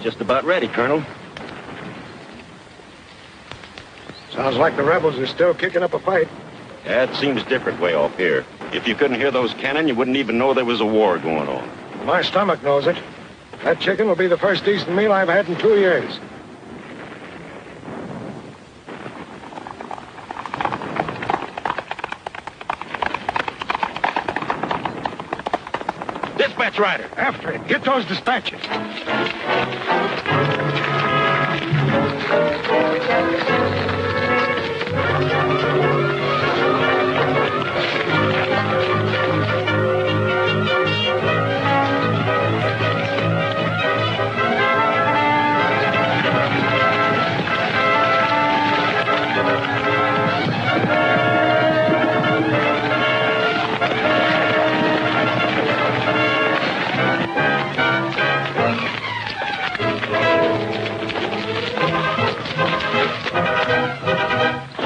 just about ready, Colonel. Sounds like the rebels are still kicking up a fight. Yeah, it seems different way off here. If you couldn't hear those cannon, you wouldn't even know there was a war going on. My stomach knows it. That chicken will be the first decent meal I've had in 2 years. Dispatch rider. After it. Get those dispatches.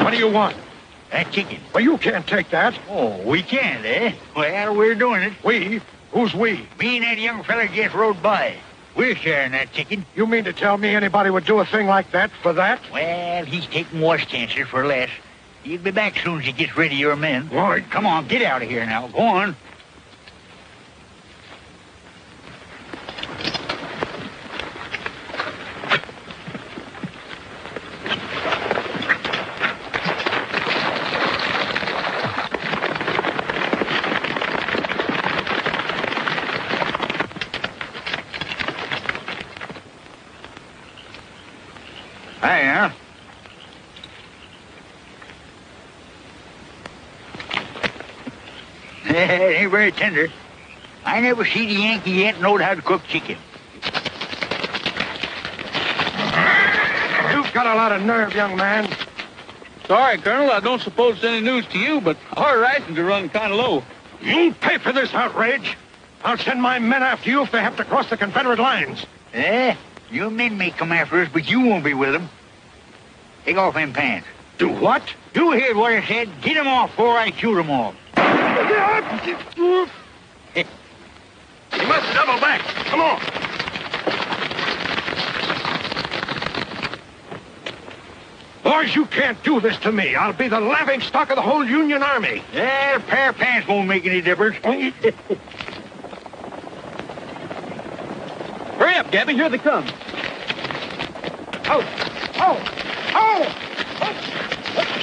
What do you want? That chicken. Well, you can't take that. Oh, we can't, eh? Well, we're doing it. We? Who's we? Me and that young fella just rode by. We're sharing that chicken. You mean to tell me anybody would do a thing like that for that? Well, he's taking worse chances for less. He'll be back soon as he gets rid of your men. Why? Come on, get out of here now. Go on. Hiya. It ain't very tender. I never see the Yankee yet knowed how to cook chicken. You've got a lot of nerve, young man. Sorry, Colonel, I don't suppose it's any news to you, but our rations are running kind of low. You'll pay for this outrage. I'll send my men after you if they have to cross the Confederate lines. Eh? Your men may come after us, but you won't be with them. Take off them pants. Do what? You heard what I said. Get them off before I shoot them off. You must double back. Come on. Boys, you can't do this to me. I'll be the laughing stock of the whole Union Army. Yeah, a pair of pants won't make any difference. Hurry up, Gabby. Here they come. Oh! Oh!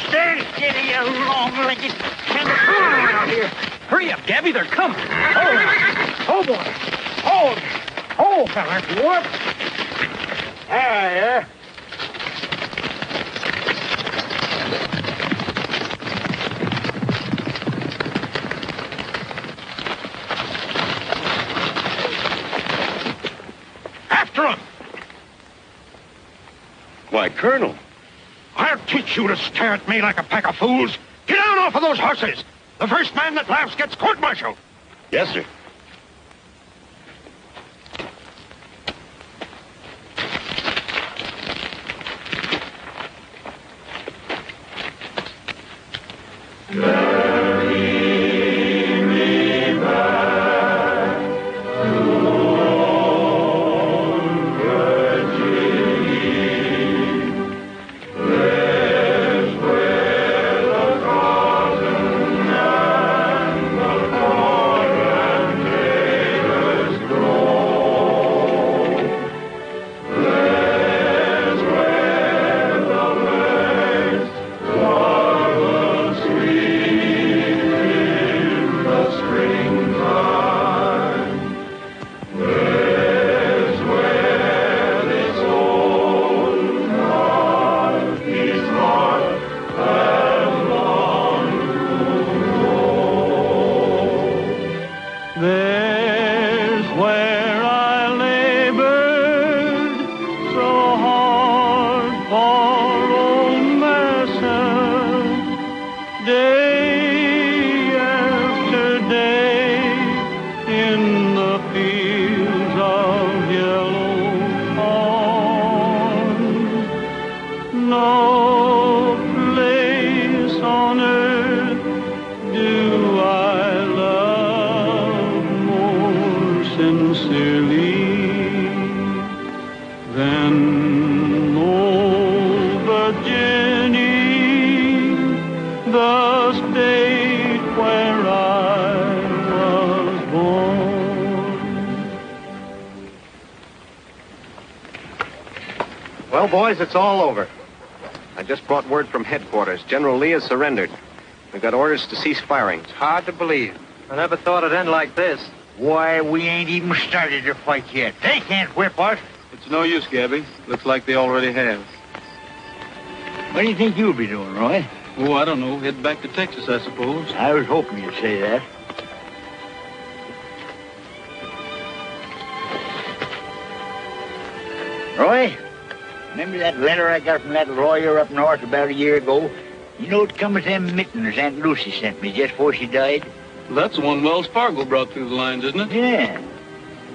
Steady, you long-legged kangaroo out here. Hurry up, Gabby. They're coming. Oh, boy! Oh, fella! Whoop! Yeah. After him! Why, Colonel. I'll teach you to stare at me like a pack of fools. Get down off of those horses. The first man that laughs gets court-martialed. Yes, sir. boys, it's all over. I just brought word from headquarters. General Lee has surrendered. We've got orders to cease firing. It's hard to believe. I never thought it'd end like this. Why, we ain't even started the fight yet. They can't whip us. It's no use, Gabby. Looks like they already have. What do you think you'll be doing, Roy? Oh, I don't know. Head back to Texas, I suppose. I was hoping you'd say that. Roy, remember that letter I got from that lawyer up north about a year ago? You know, it come with them mittens Aunt Lucy sent me just before she died. That's the one Wells Fargo brought through the lines, isn't it? Yeah.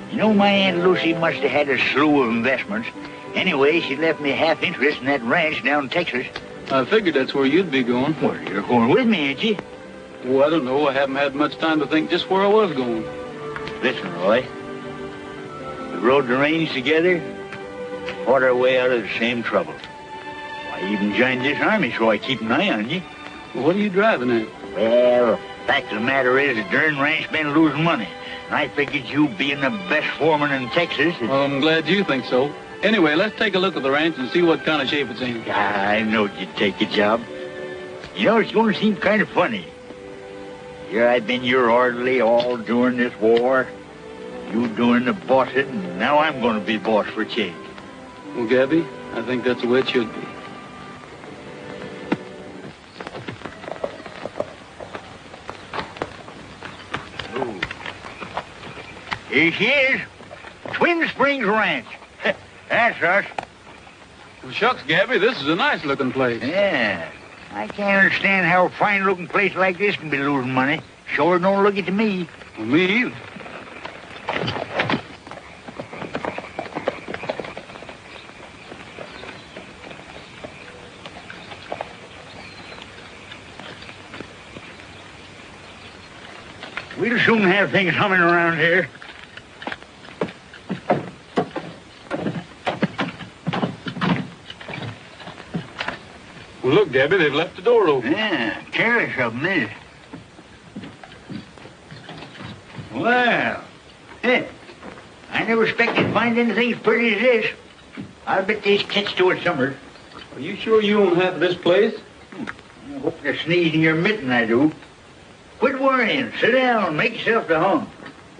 You know, my Aunt Lucy must have had a slew of investments. Anyway, she left me half interest in that ranch down in Texas. I figured that's where you'd be going. Well, you're going with me, ain't you? Oh, I don't know. I haven't had much time to think just where I was going. Listen, Roy. We rode the range together, fought our way out of the same trouble. I even joined this army, so I keep an eye on you. Well, what are you driving at? Well, the fact of the matter is, the darn ranch been losing money. And I figured you being the best foreman in Texas... Well, I'm glad you think so. Anyway, let's take a look at the ranch and see what kind of shape it's in. I knowed you'd take a job. You know, it's going to seem kind of funny. Here I've been your orderly all during this war. You doing the bossing, and now I'm going to be boss for a change. Well, Gabby, I think that's the way it should be. Here she is. Twin Springs Ranch. That's us. Well, shucks, Gabby, this is a nice-looking place. Yeah. I can't understand how a fine-looking place like this can be losing money. Sure don't look it to me. Well, me either. We'll soon have things humming around here. Well, look, Gabby, they've left the door open. Yeah, careless of them, is it? Well, I never expected to find anything as pretty as this. I'll bet these catch to it somewhere. Are you sure you own half of this place? I hope to sneeze in your mitten, I do. Quit worrying. Sit down. Make yourself to home.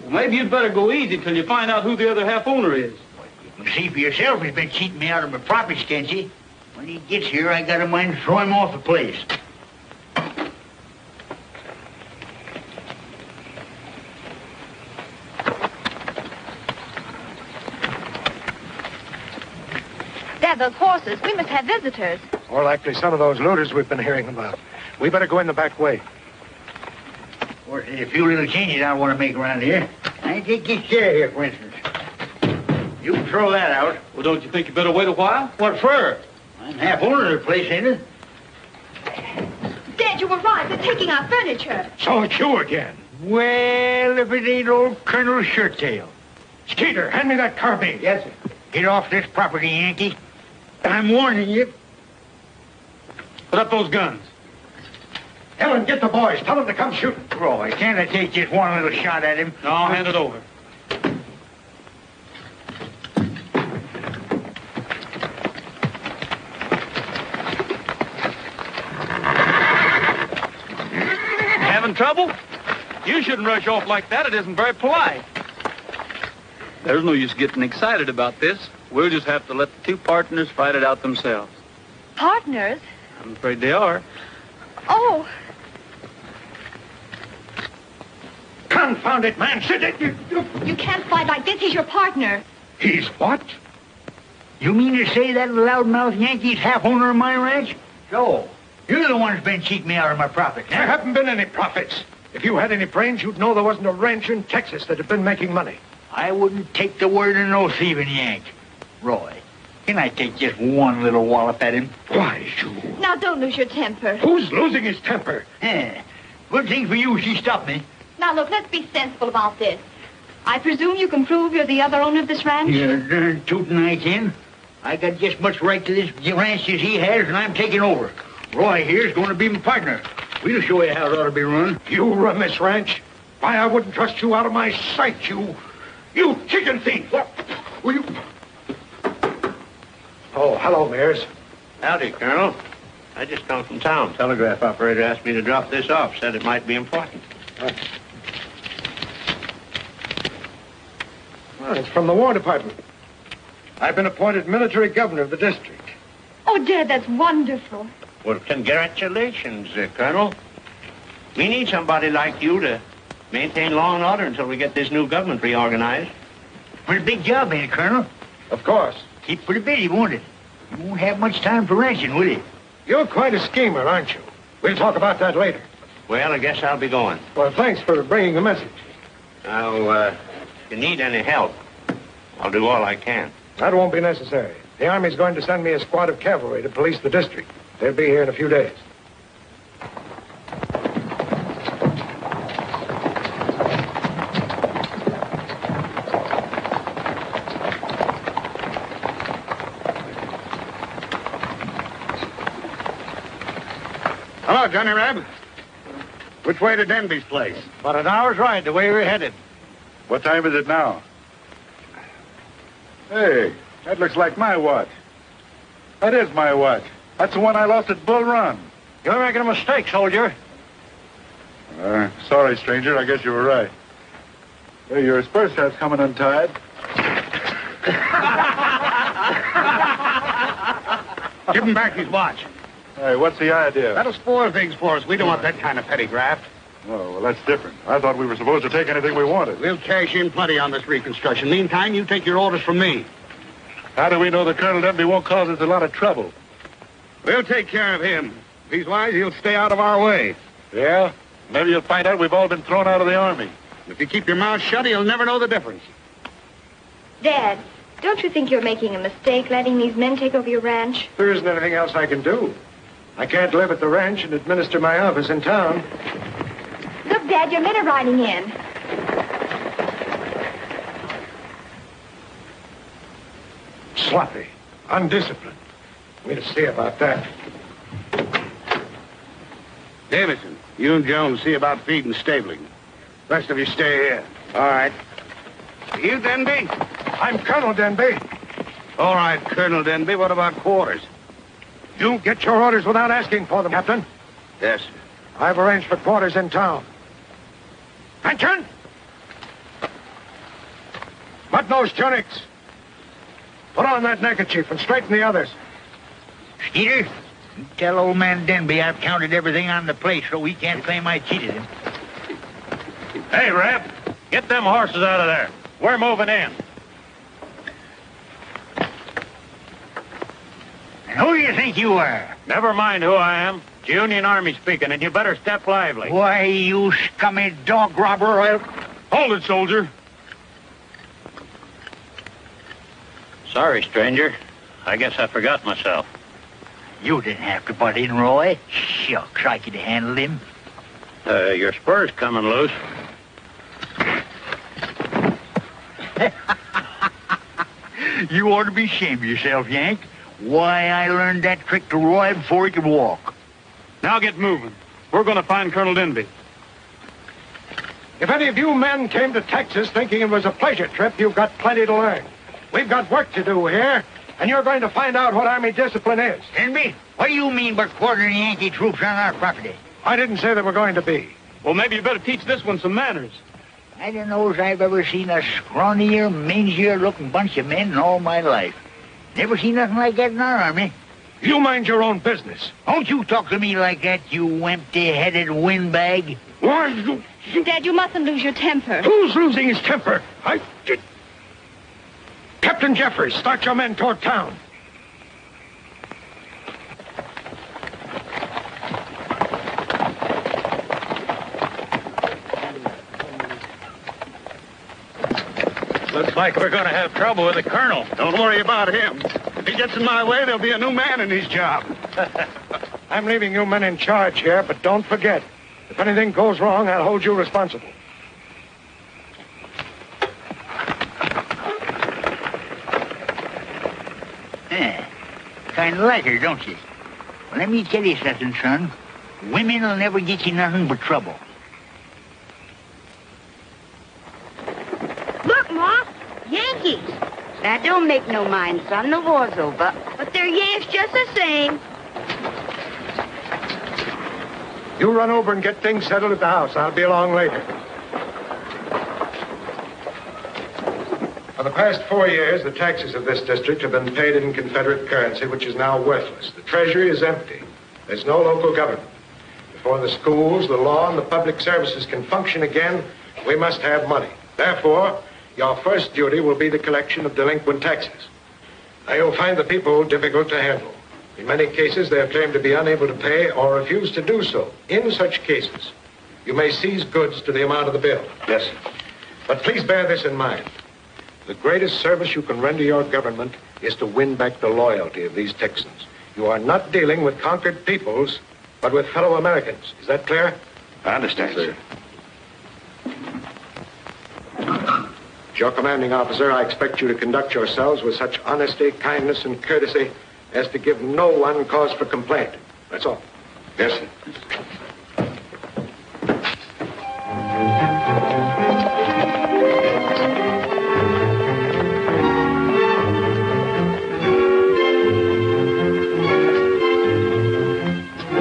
Well, maybe you'd better go easy till you find out who the other half owner is. You can see for yourself he's been cheating me out of my profits, can't you? When he gets here, I got a mind to throw him off the place. Dad, those horses. We must have visitors. More likely some of those looters we've been hearing about. We better go in the back way. Or a few little changes I want to make around here. I take this chair here, for instance. You can throw that out. Well, don't you think you better wait a while? What for? I'm half owner of the place, ain't it? Dad, you were right. They're taking our furniture. So it's you again. Well, if it ain't old Colonel Shirttail. Skeeter, hand me that carbine. Yes, sir. Get off this property, Yankee. I'm warning you. Put up those guns. Helen, get the boys. Tell them to come shoot. Roy, can't I take just one little shot at him? No, hand it over. Having trouble? You shouldn't rush off like that. It isn't very polite. There's no use getting excited about this. We'll just have to let the two partners fight it out themselves. Partners? I'm afraid they are. Oh, Confound it, man. Sit it. you can't fight like this. He's your partner. He's what? You mean to say that loudmouth Yankee's half owner of my ranch? So, you're the one who's been cheating me out of my profits. There haven't been any profits. If you had any brains, you'd know there wasn't a ranch in Texas that had been making money. I wouldn't take the word of no thieving Yank. Roy, can I take just one little wallop at him? Why, you... Now, don't lose your temper. Who's losing his temper? Good thing for you she stopped me. Now, look, let's be sensible about this. I presume you can prove you're the other owner of this ranch? You're darn tootin' I can. I got just much right to this ranch as he has, and I'm taking over. Roy here's going to be my partner. We'll show you how it ought to be run. You run this ranch? Why, I wouldn't trust you out of my sight, you chicken thief. Will you... Oh, hello, Mears. Howdy, Colonel. I just come from town. Telegraph operator asked me to drop this off. Said it might be important. Well, it's from the War Department. I've been appointed military governor of the district. Oh, Dad, that's wonderful. Well, congratulations, Colonel. We need somebody like you to maintain law and order until we get this new government reorganized. Pretty big job, ain't it, Colonel? Of course. Keep pretty busy, won't it? You won't have much time for ranching, will you? You're quite a schemer, aren't you? We'll talk about that later. Well, I guess I'll be going. Well, thanks for bringing the message. Now, if you need any help, I'll do all I can. That won't be necessary. The Army's going to send me a squad of cavalry to police the district. They'll be here in a few days. Hello, Johnny Reb. Which way to Denby's place? About an hour's ride the way we're headed. What time is it now? Hey, that looks like my watch. That is my watch. That's the one I lost at Bull Run. You're making a mistake, soldier. Sorry, stranger. I guess you were right. Hey, your spur strap's coming untied. Give him back his watch. Hey, what's the idea? That'll spoil things for us. We don't want that kind of petty graft. Oh, well, that's different. I thought we were supposed to take anything we wanted. We'll cash in plenty on this reconstruction. Meantime, you take your orders from me. How do we know that Colonel Denby won't cause us a lot of trouble? We'll take care of him. If he's wise, he'll stay out of our way. Yeah? Maybe you'll find out we've all been thrown out of the Army. If you keep your mouth shut, he'll never know the difference. Dad, don't you think you're making a mistake letting these men take over your ranch? There isn't anything else I can do. I can't live at the ranch and administer my office in town. Look, Dad, your men are riding in. Sloppy. Undisciplined. We'll see about that. Davison, you and Jones see about feed and stabling. Rest of you stay here. All right. You, Denby? I'm Colonel Denby. All right, Colonel Denby. What about quarters? You get your orders without asking for them, Captain. Yes, sir. I've arranged for quarters in town. Attention! Mud-nosed tunics. Put on that neckerchief and straighten the others. Skeeter, you tell old man Denby I've counted everything on the place so he can't claim I cheated him. Hey, Reb, get them horses out of there. We're moving in. And who do you think you are? Never mind who I am. It's Union Army speaking, and you better step lively. Why, you scummy dog robber, Hold it, soldier. Sorry, stranger. I guess I forgot myself. You didn't have to butt in, Roy. Shucks, I could have handled him. Your spur's coming loose. You ought to be ashamed of yourself, Yank. Why, I learned that trick to Roy before he could walk. Now get moving. We're going to find Colonel Denby. If any of you men came to Texas thinking it was a pleasure trip, you've got plenty to learn. We've got work to do here, and you're going to find out what Army discipline is. Denby, what do you mean by quartering Yankee troops on our property? I didn't say they were going to be. Well, maybe you better teach this one some manners. I don't know as I've ever seen a scrawnier, mangier-looking bunch of men in all my life. Never seen nothing like that in our army. You mind your own business. Don't you talk to me like that, you empty-headed windbag. Why, you... Dad, you mustn't lose your temper. Who's losing his temper? Captain Jeffers, start your men toward town. Looks like we're going to have trouble with the colonel. Don't worry about him. If he gets in my way, there'll be a new man in his job. I'm leaving you men in charge here, but don't forget, if anything goes wrong, I'll hold you responsible. Kind of like her, don't you? Well, let me tell you something, son. Women will never get you nothing but trouble. Look, Ma, Yankees. Now, don't make no mind, son. The war's over. But they're Yanks just the same. You run over and get things settled at the house. I'll be along later. For the past 4 years, the taxes of this district have been paid in Confederate currency, which is now worthless. The treasury is empty. There's no local government. Before the schools, the law, and the public services can function again, we must have money. Therefore, your first duty will be the collection of delinquent taxes. Now, you'll find the people difficult to handle. In many cases, they have claimed to be unable to pay or refuse to do so. In such cases, you may seize goods to the amount of the bill. Yes, sir. But please bear this in mind. The greatest service you can render your government is to win back the loyalty of these Texans. You are not dealing with conquered peoples, but with fellow Americans. Is that clear? I understand, sir. As your commanding officer, I expect you to conduct yourselves with such honesty, kindness, and courtesy as to give no one cause for complaint. That's all. Yes, sir.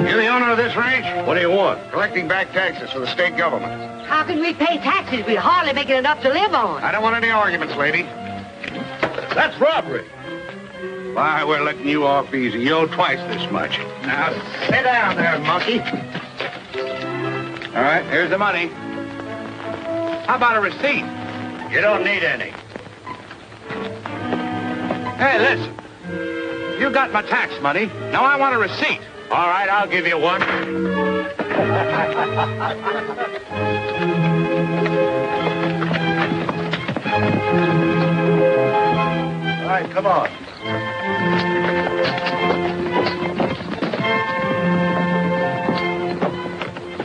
You're the owner of this ranch? What do you want? Collecting back taxes for the state government. How can we pay taxes? We're hardly making enough to live on. I don't want any arguments, lady. That's robbery. Why, we're letting you off easy. You owe twice this much. Now, sit down there, monkey. All right, here's the money. How about a receipt? You don't need any. Hey, listen. You got my tax money. Now I want a receipt. All right, I'll give you one. All right, come on.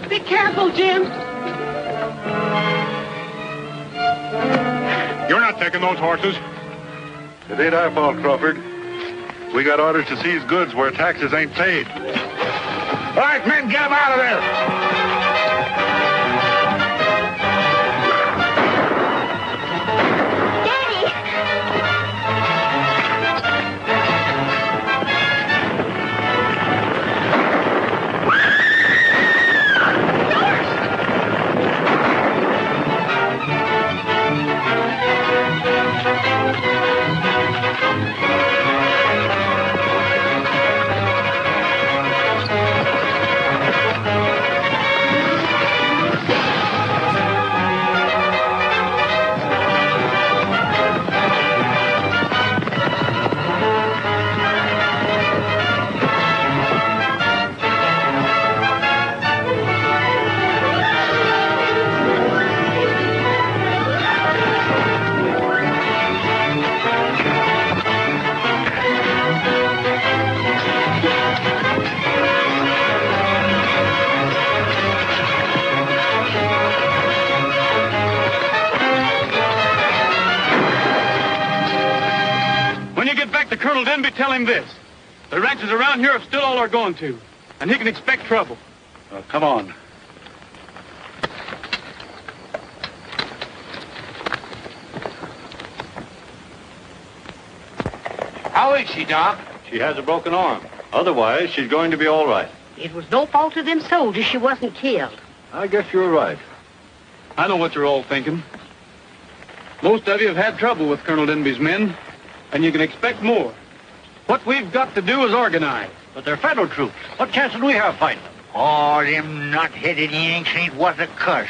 Be careful, Jim. You're not taking those horses. It ain't our fault, Crawford. We got orders to seize goods where taxes ain't paid. All right, men, get him out of there. Daddy! When you get back to Colonel Denby, tell him this. The ranches around here are still all are going to, and he can expect trouble. Come on. How is she, Doc? She has a broken arm. Otherwise, she's going to be all right. It was no fault of them soldiers she wasn't killed. I guess you're right. I know what you're all thinking. Most of you have had trouble with Colonel Denby's men, and you can expect more. What we've got to do is organize. But they're federal troops. What chance do we have fighting them? Oh, them nut-headed Yanks ain't what a cuss.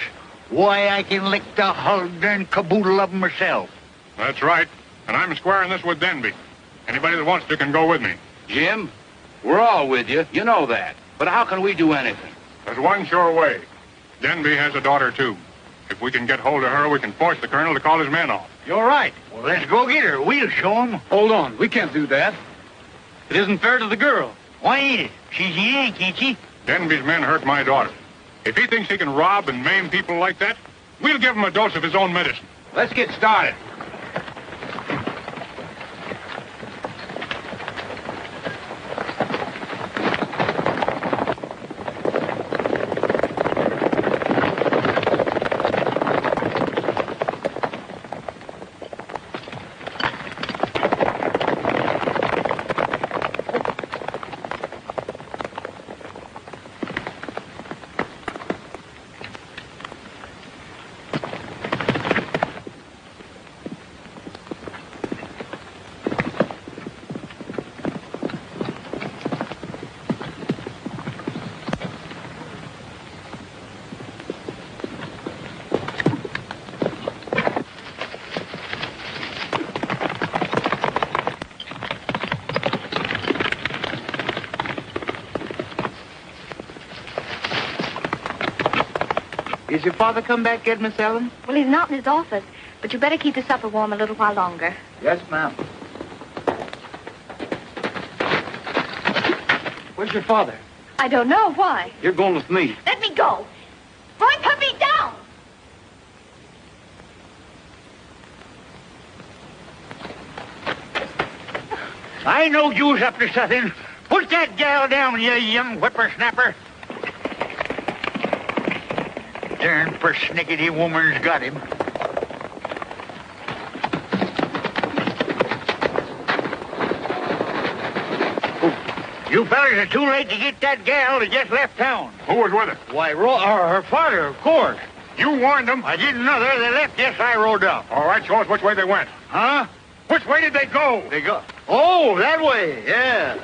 Why, I can lick the hull darn caboodle of them myself. That's right. And I'm squaring this with Denby. Anybody that wants to can go with me. Jim, we're all with you. You know that. But how can we do anything? There's one sure way. Denby has a daughter, too. If we can get hold of her, we can force the colonel to call his men off. You're right. Well, let's go get her. We'll show 'em. Hold on. We can't do that. It isn't fair to the girl. Why ain't it? She's a Yank, ain't she? Denby's men hurt my daughter. If he thinks he can rob and maim people like that, we'll give him a dose of his own medicine. Let's get started. Is your father come back yet, Miss Ellen? Well, he's not in his office, but you better keep the supper warm a little while longer. Yes, ma'am. Where's your father? I don't know. Why? You're going with me. Let me go. Roy, put me down. I know you was up to something. Put that gal down, you young whippersnapper. Darn persnickety woman's got him. You fellas are too late to get that gal that just left town. Who was with her? Why, her father, of course. You warned them. I didn't know they left. Yes, I rode up. All right, show us which way they went. Huh? Which way did they go? They go. Oh, that way. Yeah.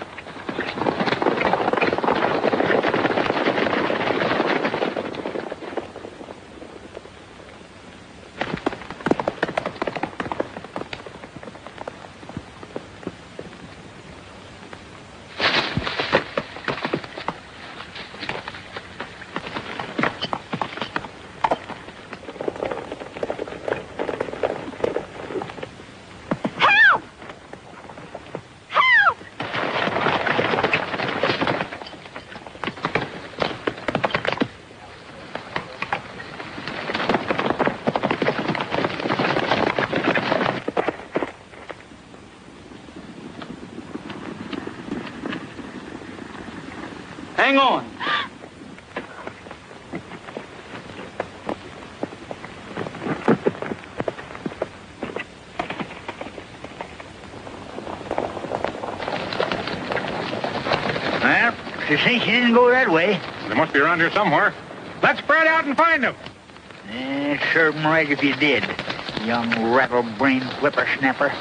Hang on. Well, she thinks she didn't go that way. They must be around here somewhere. Let's spread out and find them. Serve 'em right if you did, young rattle-brained whippersnapper.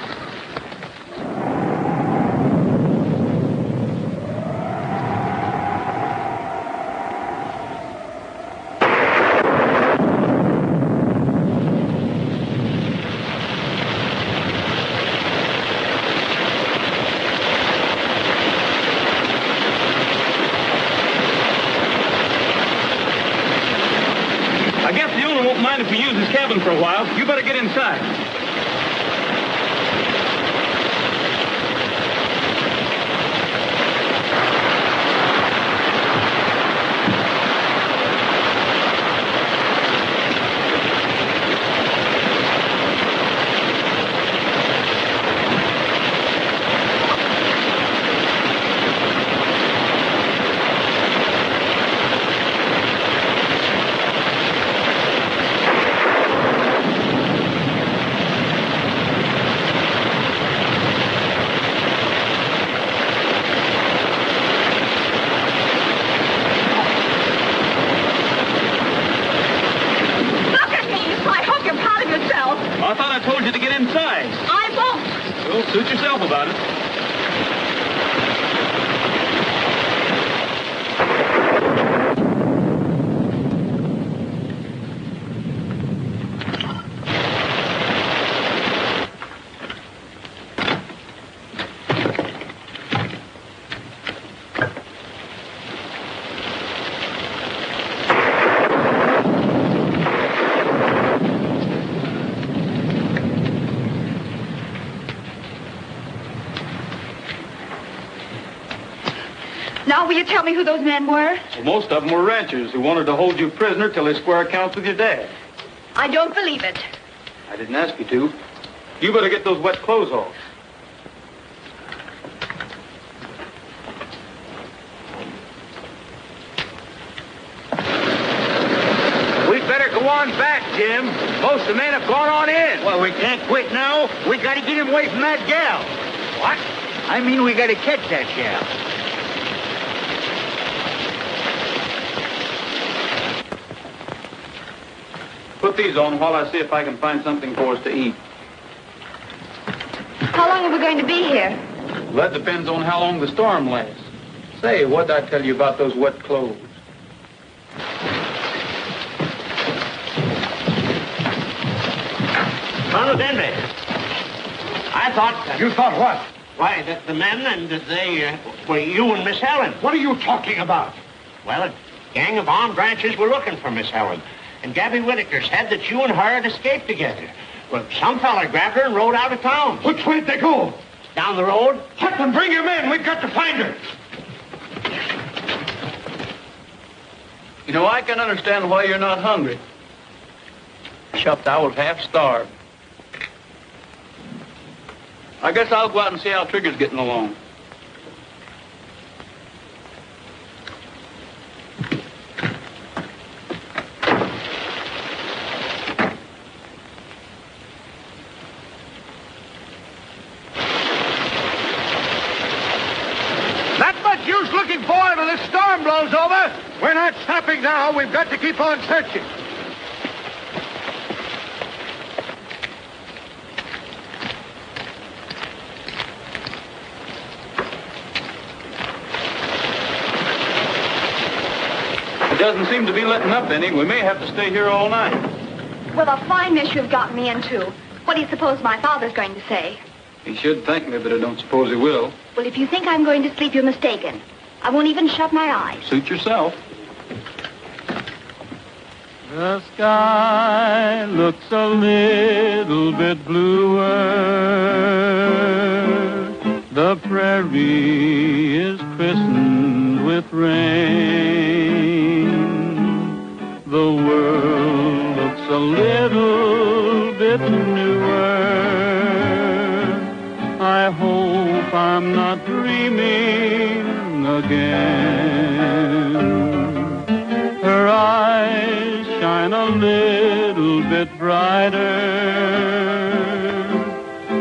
I guess the owner won't mind if we use his cabin for a while. You better get inside. I thought I told you to get inside. I won't. Well, suit yourself about it. Now, will you tell me who those men were? Well, most of them were ranchers who wanted to hold you prisoner till they square accounts with your dad. I don't believe it. I didn't ask you to. You better get those wet clothes off. We'd better go on back, Jim. Most of the men have gone on in. Well, we can't quit now. We gotta get him away from that gal. What? I mean, we gotta catch that gal. Put these on while I see if I can find something for us to eat. How long are we going to be here? Well, that depends on how long the storm lasts. Say, what'd I tell you about those wet clothes? Colonel Denby, I thought... You thought what? Why, that the men and that they were you and Miss Helen. What are you talking about? Well, a gang of armed ranchers were looking for Miss Helen. and Gabby Whitaker said that you and her had escaped together. Well, some fella grabbed her and rode out of town. Which way did they go? Down the road. Hutman, bring your men. We've got to find her. You know, I can understand why you're not hungry. Except I was half starved. I guess I'll go out and see how Trigger's getting along. Not much use looking for him until this storm blows over. We're not stopping now. We've got to keep on searching. It doesn't seem to be letting up any. We may have to stay here all night. Well, a fine mess you've gotten me into. What do you suppose my father's going to say? He should thank me, but I don't suppose he will. Well, if you think I'm going to sleep, you're mistaken. I won't even shut my eyes. Suit yourself. The sky looks a little bit bluer. The prairie is christened with rain. The world looks a little bit newer. I hope I'm not dreaming again. Her eyes shine a little bit brighter.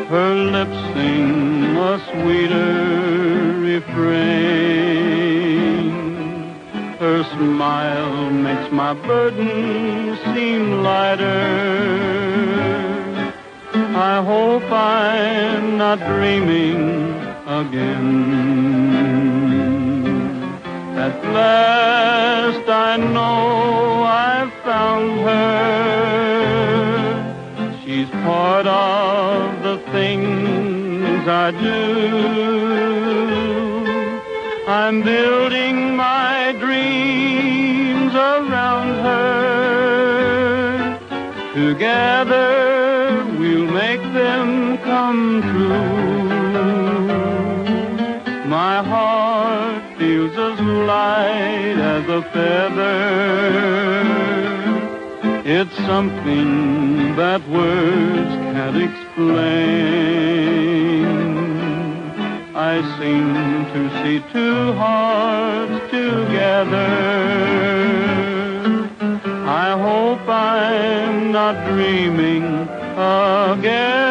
Her lips sing a sweeter refrain. Her smile makes my burden seem lighter. I hope I'm not dreaming again. At last I know I've found her. She's part of the things I do. I'm building my dreams around her. Together we'll make them come true. My heart feels as light as a feather. It's something that words can't explain. I seem to see two hearts together. I hope I'm not dreaming again.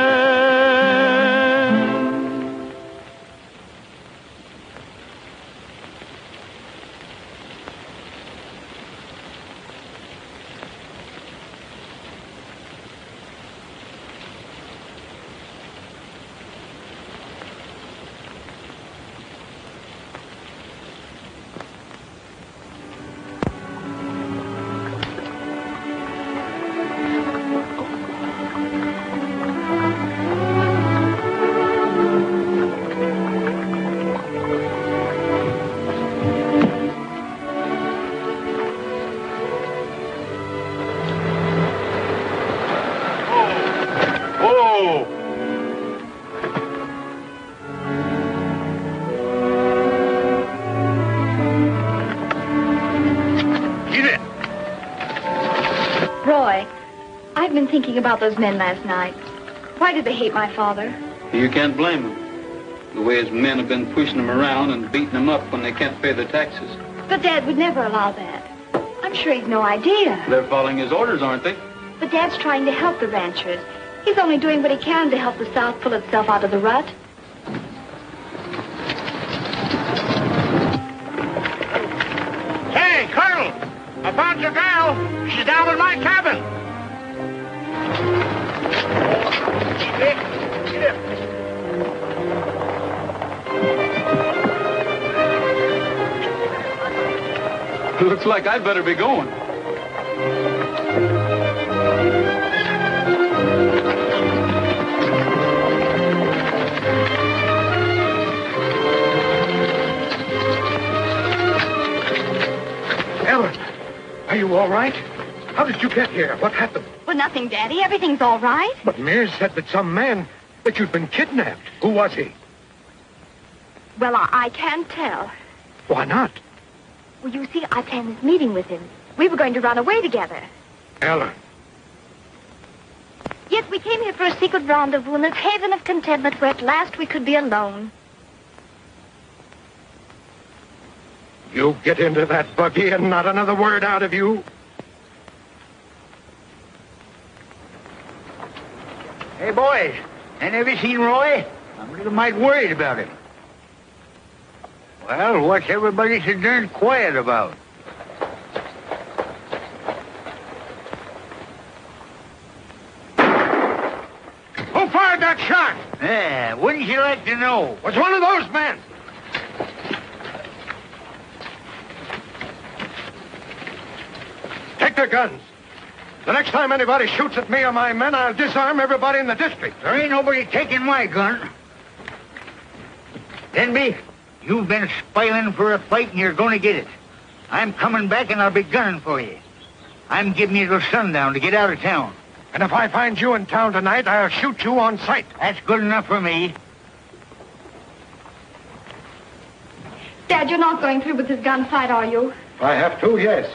I've been thinking about those men last night. Why did they hate my father? You can't blame them. The way his men have been pushing them around and beating them up when they can't pay their taxes. But Dad would never allow that. I'm sure he's no idea. They're following his orders, aren't they? But Dad's trying to help the ranchers. He's only doing what he can to help the South pull itself out of the rut. Hey, Colonel! I found your girl. She's down in my cabin. Looks like I'd better be going. Ellen, are you all right? How did you get here? What happened? Well, nothing, Daddy. Everything's all right. But Mears said that some man, that you'd been kidnapped. Who was he? Well, I can't tell. Why not? Well, you see, I planned this meeting with him. We were going to run away together. Ellen. Yes, we came here for a secret rendezvous in this haven of contentment where at last we could be alone. You get into that buggy and not another word out of you? Hey, boys, ain't ever seen Roy? I'm a little mite worried about him. Well, what's everybody so darn quiet about? Who fired that shot? Yeah, wouldn't you like to know? Was one of those men. Take their guns. The next time anybody shoots at me or my men, I'll disarm everybody in the district. There ain't nobody taking my gun. Denby, you've been spoiling for a fight and you're going to get it. I'm coming back and I'll be gunning for you. I'm giving you till sundown to get out of town. And if I find you in town tonight, I'll shoot you on sight. That's good enough for me. Dad, you're not going through with this gunfight, are you? If I have to, yes.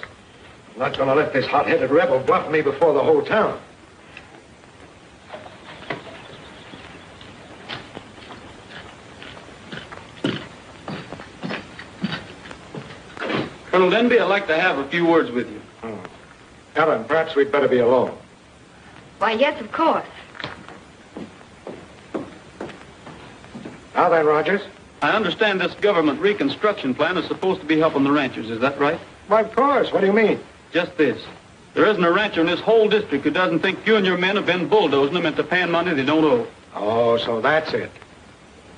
I'm not going to let this hot-headed rebel bluff me before the whole town. Colonel Denby, I'd like to have a few words with you. Ellen, perhaps we'd better be alone. Why, yes, of course. Now then, Rogers. I understand this government reconstruction plan is supposed to be helping the ranchers. Is that right? Why, of course. What do you mean? Just this. There isn't a rancher in this whole district who doesn't think you and your men have been bulldozing them into paying money they don't owe. Oh, so that's it.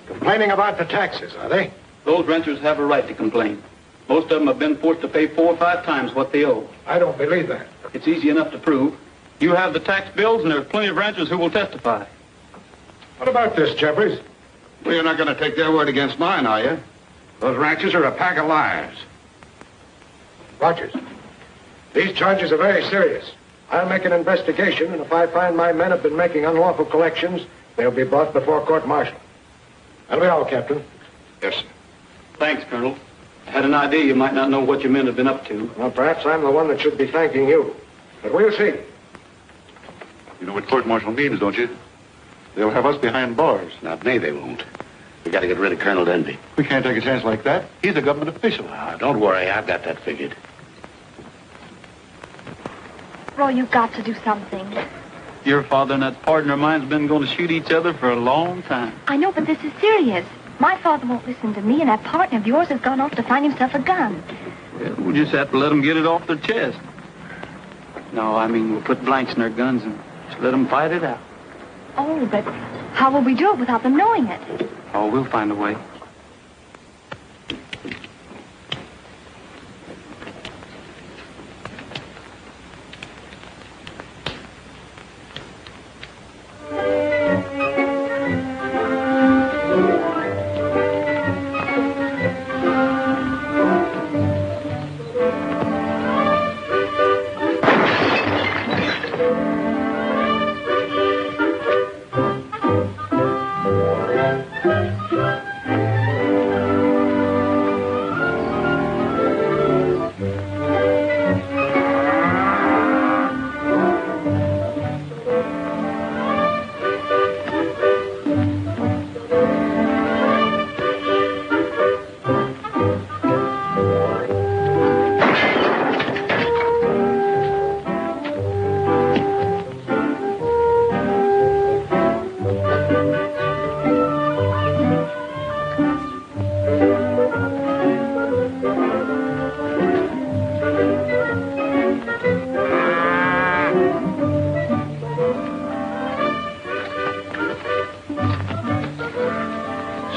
Complaining about the taxes, are they? Those ranchers have a right to complain. Most of them have been forced to pay 4 or 5 times what they owe. I don't believe that. It's easy enough to prove. You have the tax bills, and there's plenty of ranchers who will testify. What about this, Jeffries? Well, you're not going to take their word against mine, are you? Those ranchers are a pack of liars. Rogers, these charges are very serious. I'll make an investigation, and if I find my men have been making unlawful collections, they'll be brought before court-martial. That'll be all, Captain. Yes, sir. Thanks, Colonel. I had an idea you might not know what your men have been up to. Well, perhaps I'm the one that should be thanking you. But we'll see. You know what court-martial means, don't you? They'll have us behind bars. Not me, they won't. We got to get rid of Colonel Denby. We can't take a chance like that. He's a government official. Don't worry, I've got that figured. Roy, you've got to do something. Your father and that partner of mine's been going to shoot each other for a long time. I know, but this is serious. My father won't listen to me, and that partner of yours has gone off to find himself a gun. Yeah, we'll just have to let them get it off their chest. No, I mean, we'll put blanks in their guns and just let them fight it out. Oh, but how will we do it without them knowing it? Oh, we'll find a way.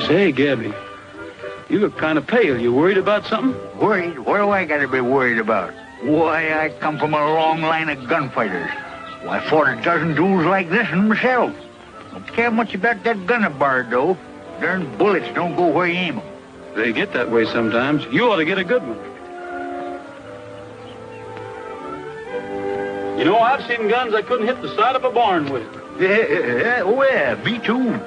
Say, Gabby, you look kind of pale. You worried about something? Worried? What do I got to be worried about? Why, I come from a long line of gunfighters. Why, I fought a dozen duels like this one myself. Don't care much about that gun of bar, though. Darn bullets don't go where you aim them. They get that way sometimes. You ought to get a good one. You know, I've seen guns I couldn't hit the side of a barn with. Oh, yeah, me too.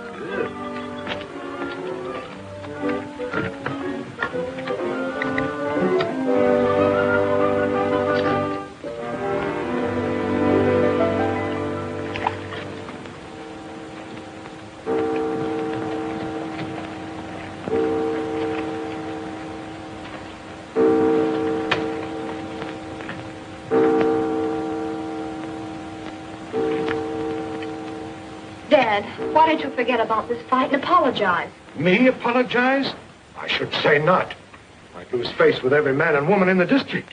Dad, why don't you forget about this fight and apologize? Me apologize? I should say not. I'd lose face with every man and woman in the district.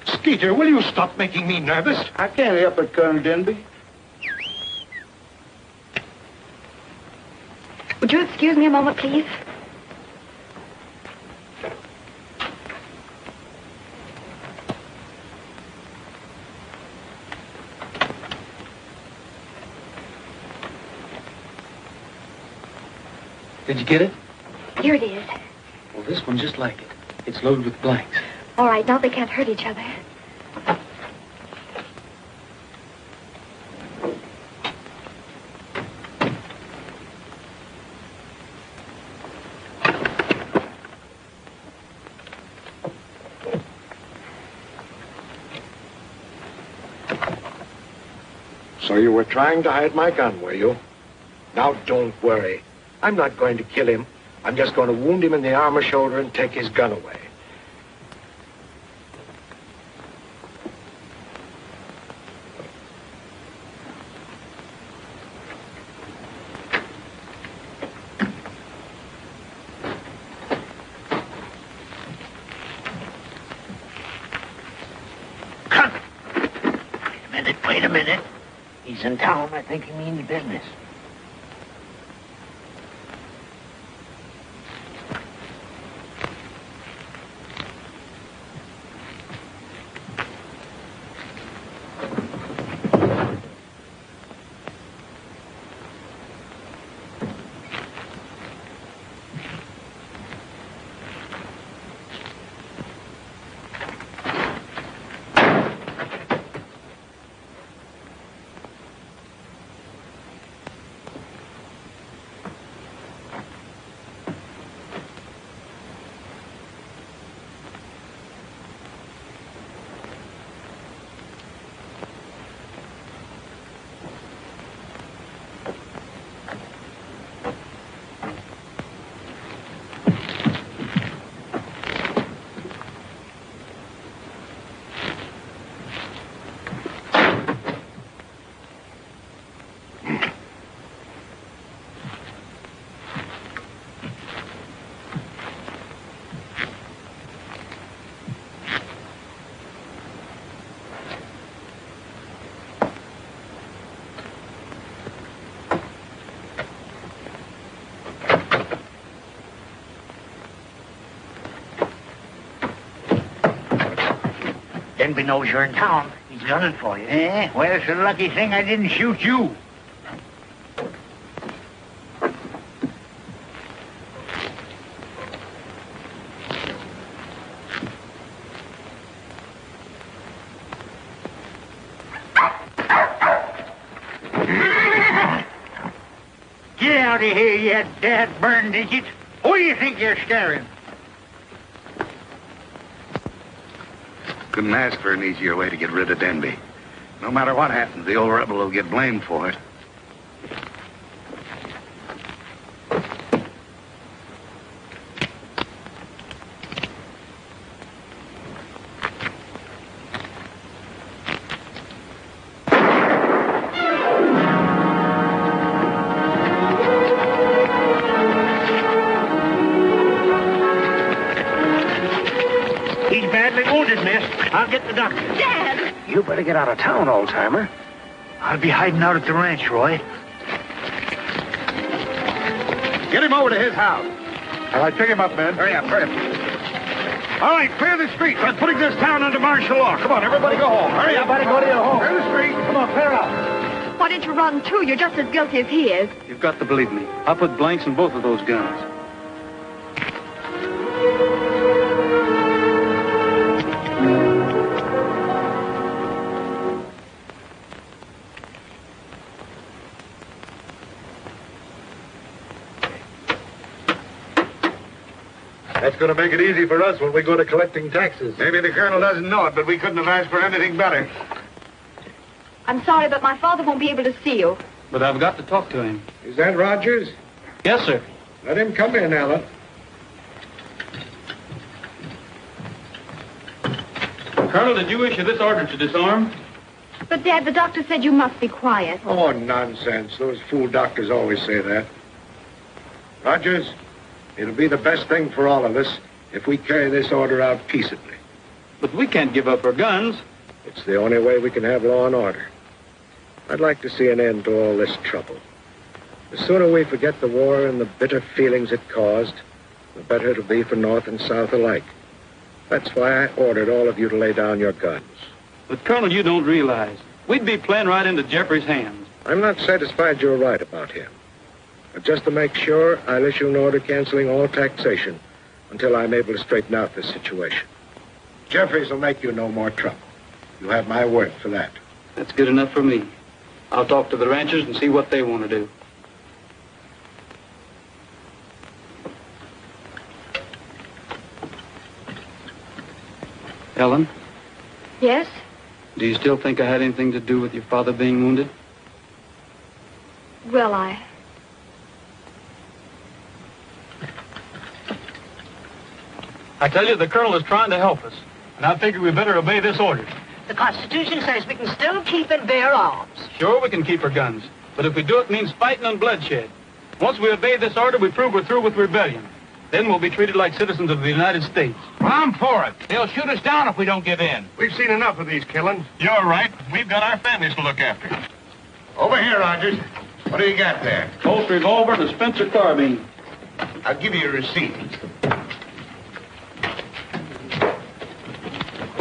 Skeeter, will you stop making me nervous? I can't help it, Colonel Denby. Would you excuse me a moment, please? Did you get it? Here it is. Well, this one's just like it. It's loaded with blanks. All right, now they can't hurt each other. So you were trying to hide my gun, were you? Now, don't worry. I'm not going to kill him. I'm just going to wound him in the arm or shoulder and take his gun away. Wait a minute. He's in town. I think he means business. Denby knows you're in town. He's gunning for you. Eh? Well, it's a lucky thing I didn't shoot you. Get out of here, you dad-burned idiot. Who do you think you're scaring? Couldn't ask for an easier way to get rid of Denby. No matter what happens, the old rebel will get blamed for it. He's badly wounded, miss. I'll get the doctor. Dad! You better get out of town, old-timer. I'll be hiding out at the ranch, Roy. Get him over to his house. All right, pick him up, men. Hurry up, hurry up. All right, clear the street. We're putting this town under martial law. Come on, everybody go home. Hurry up. Everybody go to your home. Clear the street. Come on, clear out. Why didn't you run, too? You're just as guilty as he is. You've got to believe me. I put blanks in both of those guns. That's going to make it easy for us when we go to collecting taxes. Maybe the colonel doesn't know it, but we couldn't have asked for anything better. I'm sorry, but my father won't be able to see you. But I've got to talk to him. Is that Rogers? Yes, sir. Let him come in, Ellen. Colonel, did you issue this order to disarm? But, Dad, the doctor said you must be quiet. Oh, nonsense. Those fool doctors always say that. Rogers, it'll be the best thing for all of us if we carry this order out peaceably. But we can't give up our guns. It's the only way we can have law and order. I'd like to see an end to all this trouble. The sooner we forget the war and the bitter feelings it caused, the better it'll be for North and South alike. That's why I ordered all of you to lay down your guns. But, Colonel, you don't realize. We'd be playing right into Jeffrey's hands. I'm not satisfied you're right about him. But just to make sure, I'll issue an order canceling all taxation until I'm able to straighten out this situation. Jeffries will make you no more trouble. You have my word for that. That's good enough for me. I'll talk to the ranchers and see what they want to do. Ellen? Yes? Do you still think I had anything to do with your father being wounded? Well, I tell you, the Colonel is trying to help us. And I figure we better obey this order. The Constitution says we can still keep and bear arms. Sure, we can keep our guns. But if we do, it means fighting and bloodshed. Once we obey this order, we prove we're through with rebellion. Then we'll be treated like citizens of the United States. Well, I'm for it. They'll shoot us down if we don't give in. We've seen enough of these killings. You're right. We've got our families to look after. Over here, Rogers. What do you got there? Colt revolver and a Spencer carbine. I'll give you a receipt.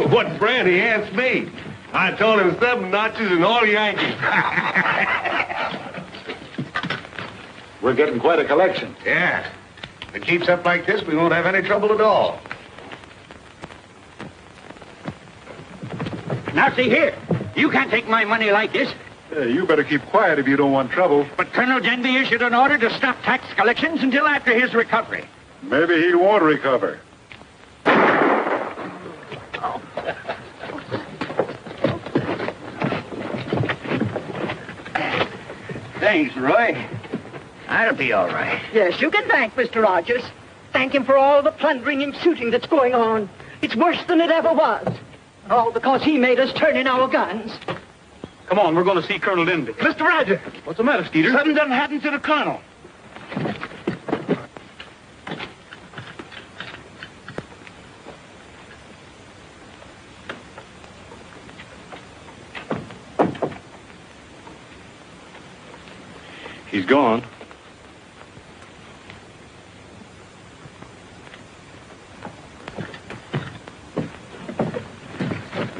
What brand? He asked me. I told him 7 notches and all Yankees. We're getting quite a collection. Yeah. If it keeps up like this, we won't have any trouble at all. Now, see here. You can't take my money like this. You better keep quiet if you don't want trouble. But Colonel Denby issued an order to stop tax collections until after his recovery. Maybe he won't recover. Thanks, Roy. I'll be all right. Yes, you can thank Mr. Rogers. Thank him for all the plundering and shooting that's going on. It's worse than it ever was. All because he made us turn in our guns. Come on, we're going to see Colonel Denby. Mr. Rogers. What's the matter, Skeeter? Something done happened to the colonel. He's gone.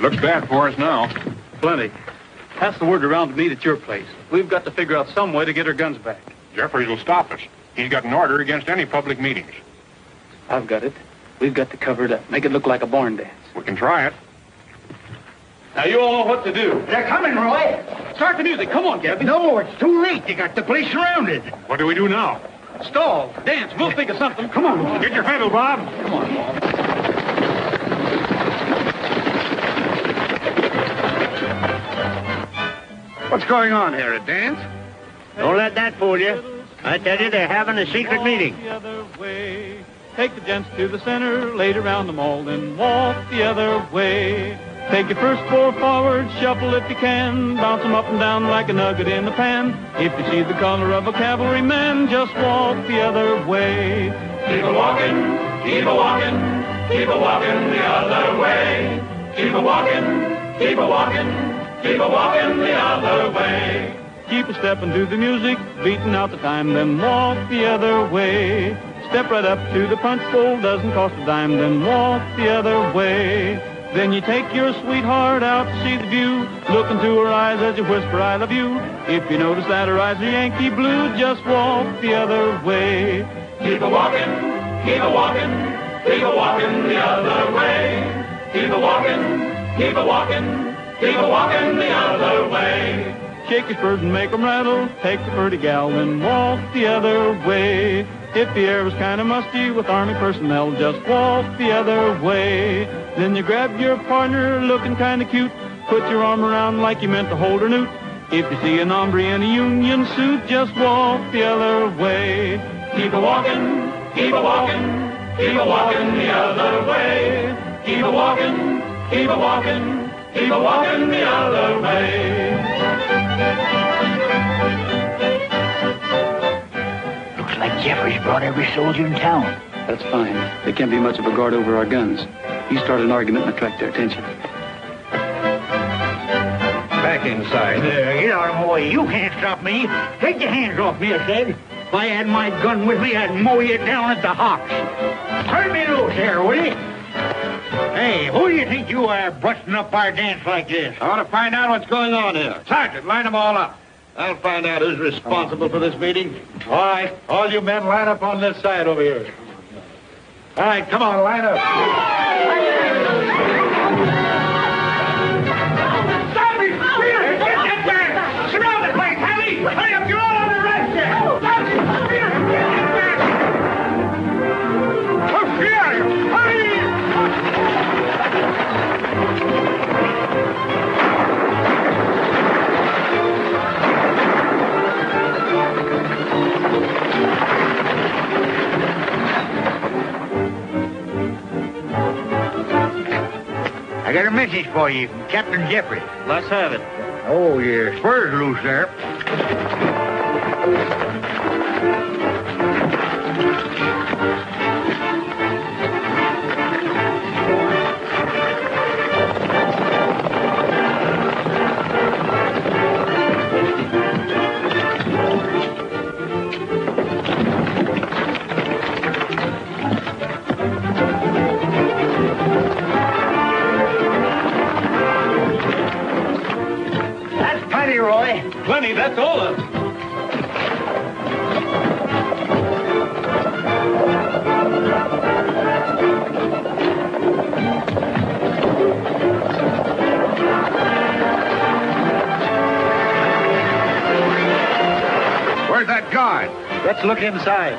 Looks bad for us now. Plenty. Pass the word around to meet at your place. We've got to figure out some way to get our guns back. Jeffries will stop us. He's got an order against any public meetings. I've got it. We've got to cover it up. Make it look like a barn dance. We can try it. Now, you all know what to do. They're coming, Roy. Start the music. Come on, Gabby. No, it's too late. You got the place surrounded. What do we do now? Stall. Dance. We'll think of something. Come on. Get your fiddle, Bob. Come on, Bob. What's going on here, a dance? Don't let that fool you. I tell you, they're having a secret meeting. The other way. Take the gents to the center, later around the mall, then walk the other way. Take your first 4 forward, shuffle if you can, bounce them up and down like a nugget in the pan. If you see the color of a cavalryman, just walk the other way. Keep a walking, keep a walking, keep a walking the other way. Keep a walking, keep a walking. Keep a walking the other way. Keep a stepping to the music, beating out the time, then walk the other way. Step right up to the punch bowl, doesn't cost a dime, then walk the other way. Then you take your sweetheart out to see the view, look into her eyes as you whisper, I love you. If you notice that her eyes are Yankee blue, just walk the other way. Keep a walking, keep a walking, keep a walking the other way. Keep a walking, keep a walking. Keep a walking the other way. Shake your spurs and make 'em rattle. Take the pretty gal and walk the other way. If the air was kind of musty with army personnel, just walk the other way. Then you grab your partner looking kind of cute. Put your arm around like you meant to hold her newt. If you see an hombre in a union suit, just walk the other way. Keep a walking, keep a walking, keep a walking the other way. Keep a walking, keep a walking, keep a walking the other way. Looks like Jeffries brought every soldier in town. That's fine. There can't be much of a guard over our guns. You start an argument and attract their attention. Back inside. Get out of my way. You can't stop me. Take your hands off me, I said. If I had my gun with me, I'd mow you down at the hocks. Turn me loose here, will you? Hey, who do you think you are busting up our dance like this? I want to find out what's going on here. Sergeant, line them all up. I'll find out who's responsible for this meeting. All right, all you men line up on this side over here. All right, come on, line up. Stop me! Get that man! Surround the place, Harry! Hurry up, you're all on the right there! Stop me! Get that man! Oh, yeah! Hurry! I got a message for you from Captain Jeffries. Let's have it. Oh, your spurs loose there. Roy. Plenty, that's all of it. Where's that guard? Let's look inside.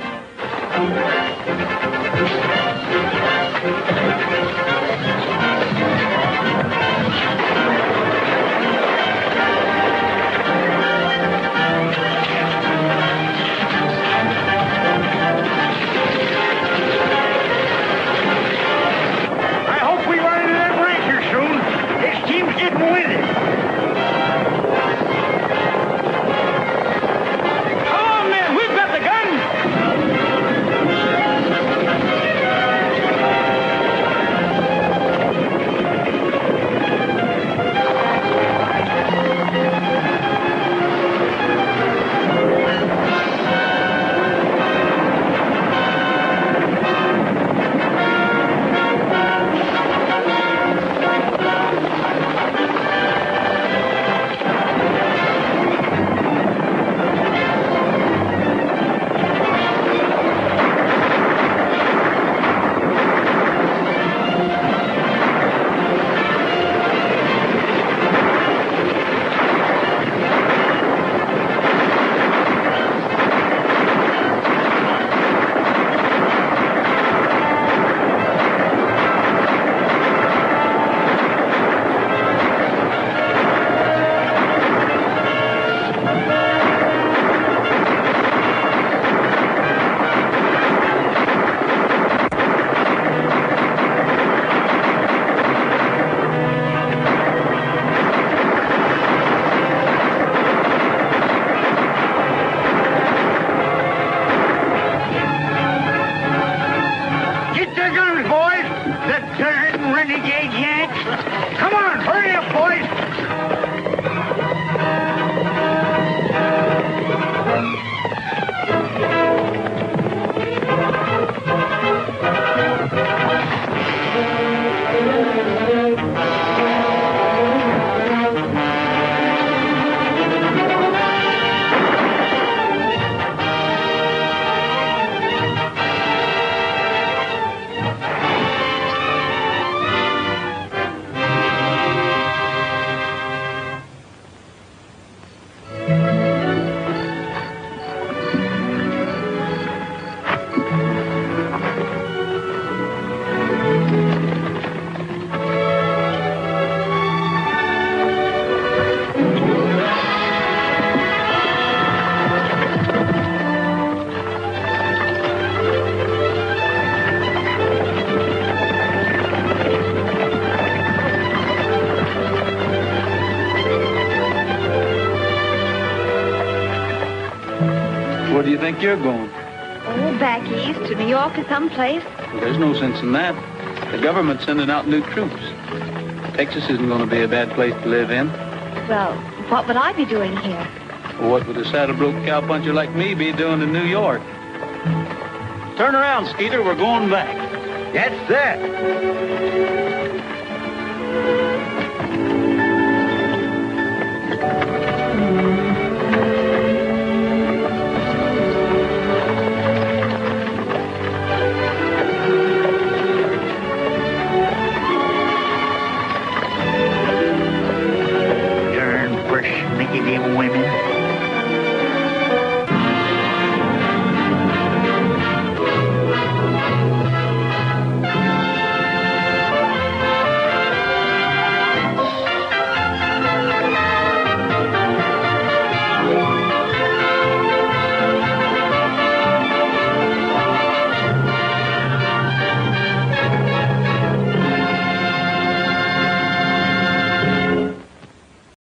think you're going? Oh, back east to New York or someplace. Well, there's no sense in that. The government's sending out new troops. Texas isn't going to be a bad place to live in. Well, what would I be doing here? What would a saddle-broke cowpuncher like me be doing in New York? Turn around, Skeeter. We're going back. That's that.